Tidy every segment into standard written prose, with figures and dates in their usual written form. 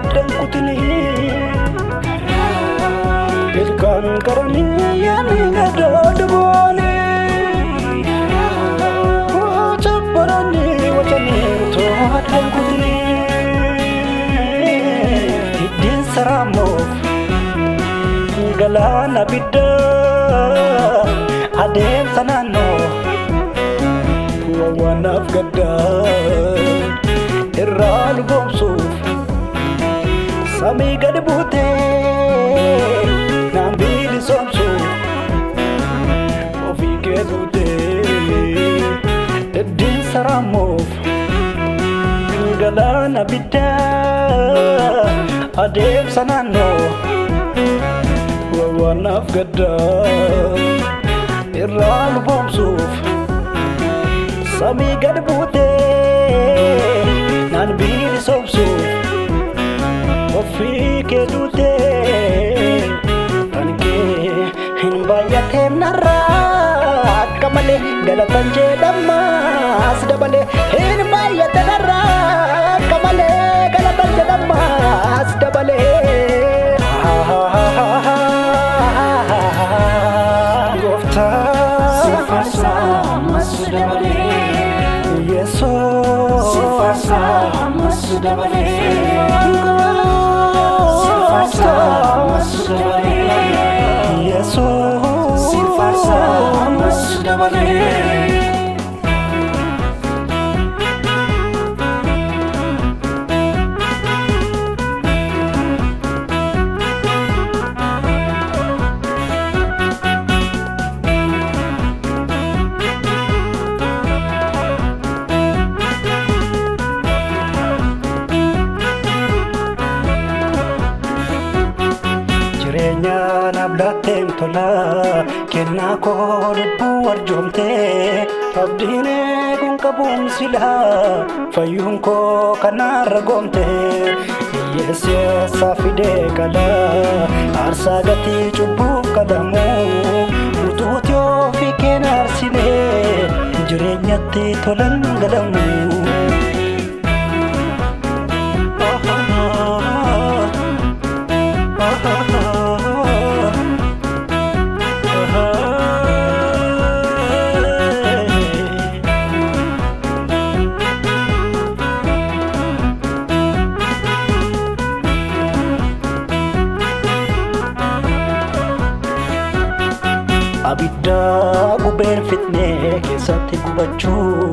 addamkutini ilkaan qarani yaani gadodbooni wacabbarani wacaniirto addamkutini iddin saraammoof galaana bidda adeemsa naannoo wawwaanaaf gaddaa irraa luboomsuuf samii gadi buutee naan bilisoomsuuf ofii kee duutee iddin saraammoof galaana biddaa adeemsa naannoo wawwaanaaf gaddaa irraa luboomsuuf samii gadi buutee naan bilisoomsuuf ofii kee duutee kan kee hin baay'ateef narraa akka malee galatan jedhamaas dabalee hin baay'ate narraa akka malee galatan jedhamaas dabalee abdaatteen tola kennaa koo lubbuu arjoomtee abdiin eeguun qabuun silaa fayyuun koo kanaarra goomtee hiyyeessi eessaa fidee qala aarsaa gatii cubbuuf qalamu utuuti ofii keen aarsinee jireenyatti tolan galamu. abidda gubeen fitnee keessatti gubachuu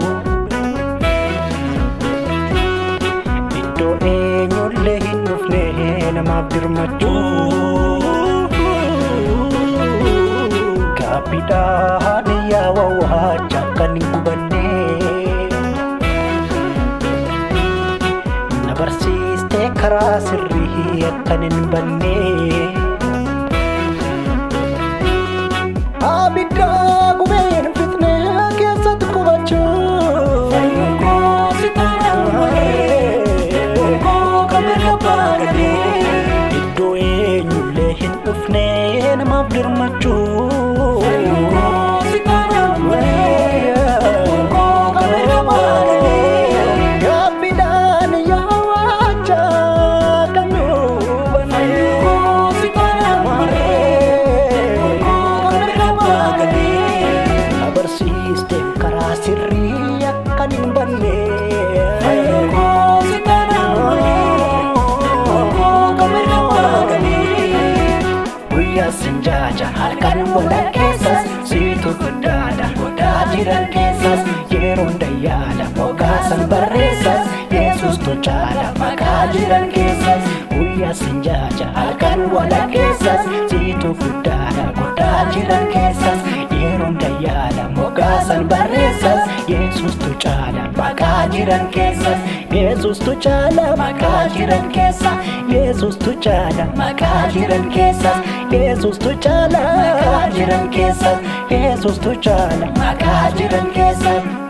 iddoo eenyullee hin dhufne namaaf dirmachuu gaabbiidhaan yaawawaacha kan hin gubanne na barsiistee karaa sirrii akkan hin banne abidda gubeen fitnee keessatti gubachuu fayyuun koo si taanaan malee koo kamera baagalee iddoo eenyullee hin dhufne namaaf dirmachuu fayyuun koo si taanaan malee koo kamera baagalee gaabbiidhaan yaawaacha kan nuubanne koo si taanaan malee abarsiiste karaa sirrii akkan hin banne fayyuun koo si taanaan malee kamera baagalee guyyaa sinjaaja halkan walakkeessas siitu guddaadha godhaa jiran keessas yeroon dayyaadha mogaasan barreessas yesus tochaadha maqaa jiran keessas guyyaa sinjaaja halkan walakkeessas siitu guddaadha godhaa jiran keessas yeroon dayyaadha mogaasan barreessas yesus tochaadha maqaa jiran keessas yesus tochaadha maqaa jiran keessas yesus tochaadha maqaa jiran keessas yesus tochaadha maqaa jiran keessas yesus tochaadha maqaa jiran keessas